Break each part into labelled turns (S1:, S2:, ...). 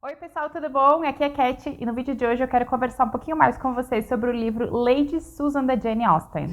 S1: Oi pessoal, tudo bom? Aqui é a Cat e no vídeo de hoje eu quero conversar um pouquinho mais com vocês sobre o livro Lady Susan da Jane Austen.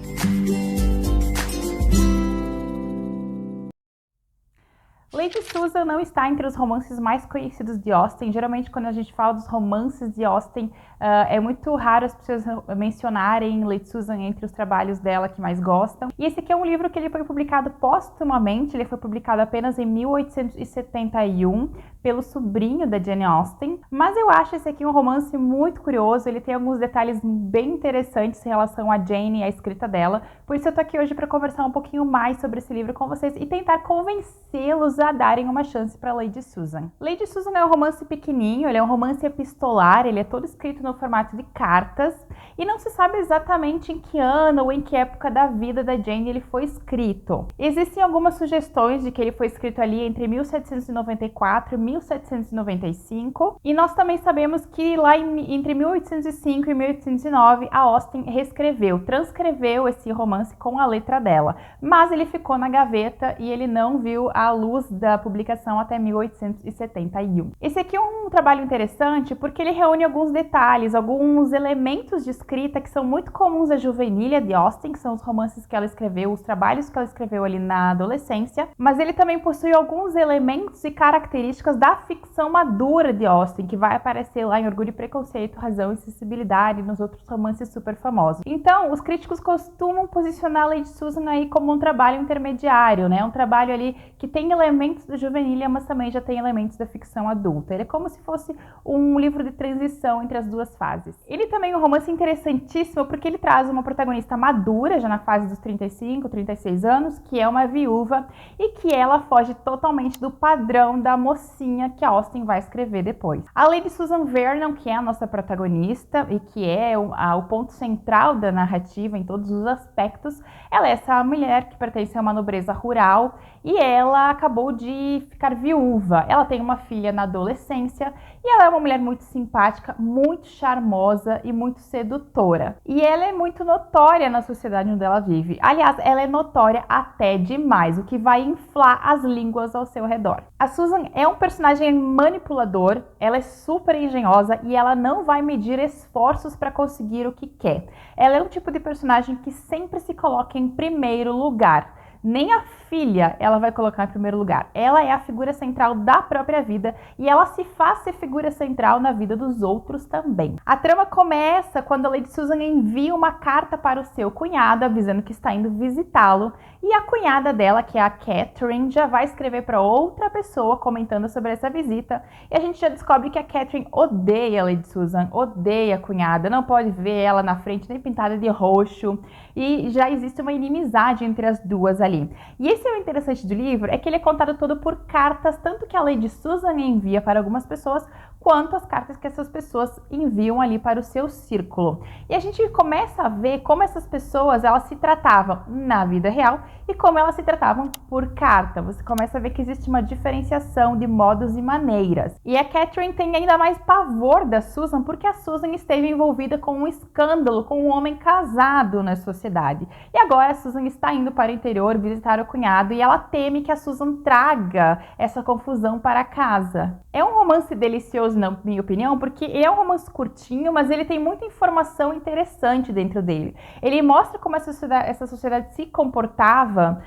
S1: Lady Susan não está entre os romances mais conhecidos de Austen. Geralmente, quando a gente fala dos romances de Austen, é muito raro as pessoas mencionarem Lady Susan entre os trabalhos dela que mais gostam. E esse aqui é um livro que ele foi publicado póstumamente, ele foi publicado apenas em 1871 pelo sobrinho da Jane Austen. Mas eu acho esse aqui um romance muito curioso, ele tem alguns detalhes bem interessantes em relação a Jane e a escrita dela. Por isso eu tô aqui hoje para conversar um pouquinho mais sobre esse livro com vocês e tentar convencê-los a darem uma chance para Lady Susan. Lady Susan é um romance pequenininho, ele é um romance epistolar, ele é todo escrito no formato de cartas e não se sabe exatamente em que ano ou em que época da vida da Jane ele foi escrito. Existem algumas sugestões de que ele foi escrito ali entre 1794 e 1795 e nós também sabemos que lá entre 1805 e 1809 a Austen reescreveu, transcreveu esse romance com a letra dela, mas ele ficou na gaveta e ele não viu a luz da publicação até 1871. Esse aqui é um trabalho interessante porque ele reúne alguns detalhes, alguns elementos de escrita que são muito comuns à juvenília de Austen, que são os romances que ela escreveu, os trabalhos que ela escreveu ali na adolescência, mas ele também possui alguns elementos e características da ficção madura de Austen, que vai aparecer lá em Orgulho e Preconceito, Razão e Sensibilidade, nos outros romances super famosos. Então, os críticos costumam posicionar Lady Susan aí como um trabalho intermediário, né? Um trabalho ali que tem elementos da juvenília, mas também já tem elementos da ficção adulta. Ele é como se fosse um livro de transição entre as duas fases. Ele também é um romance interessantíssimo porque ele traz uma protagonista madura, já na fase dos 35, 36 anos, que é uma viúva e que ela foge totalmente do padrão da mocinha que a Austen vai escrever depois. A Lady Susan Vernon, que é a nossa protagonista e que é o ponto central da narrativa em todos os aspectos, ela é essa mulher que pertence a uma nobreza rural e ela acabou de ficar viúva. Ela tem uma filha na adolescência e ela é uma mulher muito simpática, muito charmosa e muito sedutora. E ela é muito notória na sociedade onde ela vive. Aliás, ela é notória até demais, o que vai inflar as línguas ao seu redor. A Susan é um personagem manipulador, ela é super engenhosa e ela não vai medir esforços para conseguir o que quer. Ela é um tipo de personagem que sempre se coloca em primeiro lugar. Nem a filha ela vai colocar em primeiro lugar. Ela é a figura central da própria vida e ela se faz ser figura central na vida dos outros também. A trama começa quando a Lady Susan envia uma carta para o seu cunhado avisando que está indo visitá-lo e a cunhada dela, que é a Catherine, já vai escrever para outra pessoa comentando sobre essa visita e a gente já descobre que a Catherine odeia a Lady Susan, odeia a cunhada, não pode ver ela na frente nem pintada de roxo e já existe uma inimizade entre as duas ali. E esse é o interessante do livro, é que ele é contado todo por cartas, tanto que a Lady Susan envia para algumas pessoas, quanto as cartas que essas pessoas enviam ali para o seu círculo. E a gente começa a ver como essas pessoas elas se tratavam na vida real e como elas se tratavam por carta. Você começa a ver que existe uma diferenciação de modos e maneiras. E a Catherine tem ainda mais pavor da Susan porque a Susan esteve envolvida com um escândalo com um homem casado na sociedade. E agora a Susan está indo para o interior visitar o cunhado e ela teme que a Susan traga essa confusão para casa. É um romance delicioso, na minha opinião, porque é um romance curtinho, mas ele tem muita informação interessante dentro dele. Ele mostra como essa sociedade se comportava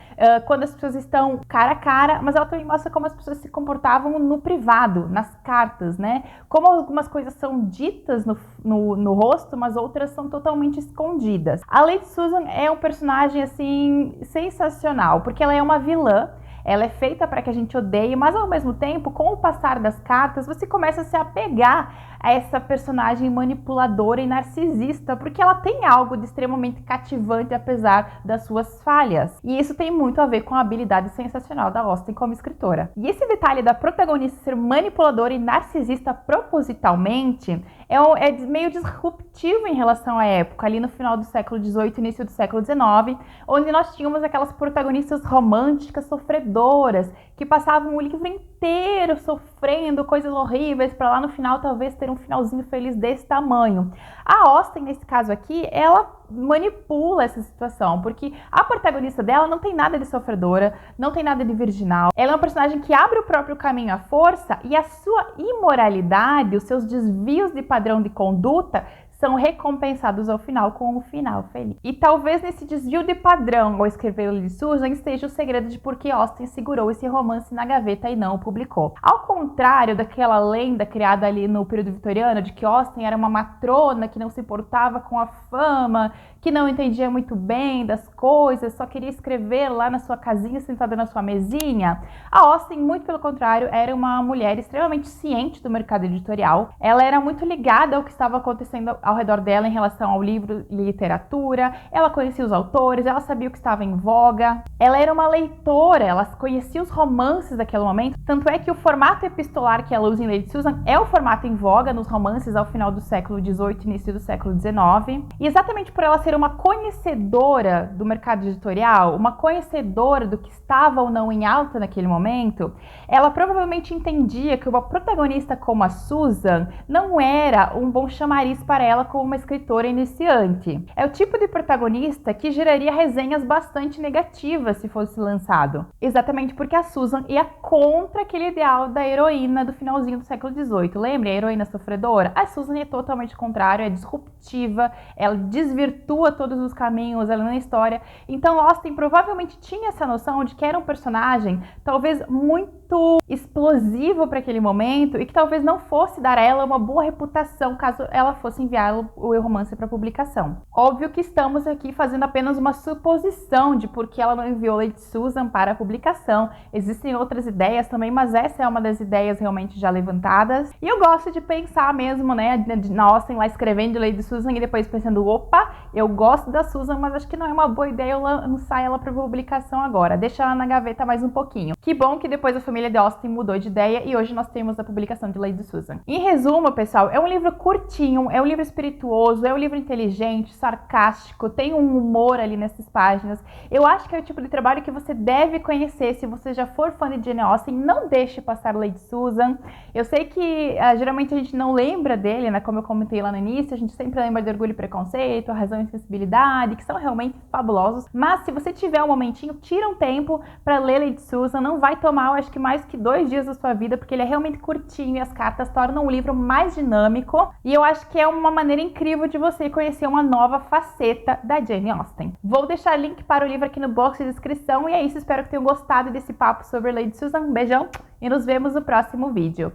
S1: quando as pessoas estão cara a cara, mas ela também mostra como as pessoas se comportavam no privado, nas cartas, né? Como algumas coisas são ditas no rosto, mas outras são totalmente escondidas. A Lady Susan é um personagem, assim, sensacional, porque ela é uma vilã. Ela é feita para que a gente odeie, mas ao mesmo tempo, com o passar das cartas, você começa a se apegar a essa personagem manipuladora e narcisista, porque ela tem algo de extremamente cativante apesar das suas falhas. E isso tem muito a ver com a habilidade sensacional da Austen como escritora. E esse detalhe da protagonista ser manipuladora e narcisista propositalmente é meio disruptivo em relação à época, ali no final do século XVIII, início do século XIX, onde nós tínhamos aquelas protagonistas românticas sofredoras sofredoras, que passavam o livro inteiro sofrendo coisas horríveis para lá no final talvez ter um finalzinho feliz desse tamanho. A Austen, nesse caso aqui, ela manipula essa situação, porque a protagonista dela não tem nada de sofredora, não tem nada de virginal. Ela é uma personagem que abre o próprio caminho à força e a sua imoralidade, os seus desvios de padrão de conduta são recompensados ao final com um final feliz. E talvez nesse desvio de padrão ao escrever o Lady Susan esteja o segredo de por que Austen segurou esse romance na gaveta e não o publicou. Ao contrário daquela lenda criada ali no período vitoriano de que Austen era uma matrona que não se importava com a fama, que não entendia muito bem das coisas, só queria escrever lá na sua casinha sentada na sua mesinha, a Austen, muito pelo contrário, era uma mulher extremamente ciente do mercado editorial. Ela era muito ligada ao que estava acontecendo ao redor dela em relação ao livro e literatura, ela conhecia os autores, ela sabia o que estava em voga, ela era uma leitora, ela conhecia os romances daquele momento, tanto é que o formato epistolar que ela usa em Lady Susan é o formato em voga nos romances ao final do século XVIII e início do século XIX, e exatamente por ela ser uma conhecedora do mercado editorial, uma conhecedora do que estava ou não em alta naquele momento, ela provavelmente entendia que uma protagonista como a Susan não era um bom chamariz para ela como uma escritora iniciante. É o tipo de protagonista que geraria resenhas bastante negativas se fosse lançado. Exatamente porque a Susan ia contra aquele ideal da heroína do finalzinho do século XVIII. Lembra? A heroína sofredora? A Susan é totalmente contrário, é disruptiva, ela desvirtua todos os caminhos ali na história. Então Austen provavelmente tinha essa noção de que era um personagem talvez muito explosivo para aquele momento e que talvez não fosse dar a ela uma boa reputação caso ela fosse enviar o romance para publicação. Óbvio que estamos aqui fazendo apenas uma suposição de por que ela não enviou Lady Susan para a publicação. Existem outras ideias também, mas essa é uma das ideias realmente já levantadas. E eu gosto de pensar mesmo, né, na Austen lá escrevendo Lady Susan e depois pensando, opa, eu gosto da Susan, mas acho que não é uma boa ideia eu lançar ela para publicação agora. Deixa ela na gaveta mais um pouquinho. Que bom que depois a família de Austen mudou de ideia e hoje nós temos a publicação de Lady Susan. Em resumo, pessoal, é um livro curtinho, é um livro espirituoso, é um livro inteligente, sarcástico, tem um humor ali nessas páginas. Eu acho que é o tipo de trabalho que você deve conhecer se você já for fã de Jane Austen. Não deixe passar Lady Susan. Eu sei que geralmente a gente não lembra dele, né? Como eu comentei lá no início, a gente sempre lembra de Orgulho e Preconceito, A Razão e Sensibilidade, que são realmente fabulosos. Mas se você tiver um momentinho, tira um tempo para ler Lady Susan. Não vai tomar, eu acho que mais que 2 dias da sua vida, porque ele é realmente curtinho e as cartas tornam o livro mais dinâmico. E eu acho que é uma maneira incrível de você conhecer uma nova faceta da Jane Austen. Vou deixar link para o livro aqui no box de descrição. E é isso, espero que tenham gostado desse papo sobre Lady Susan. Um beijão e nos vemos no próximo vídeo.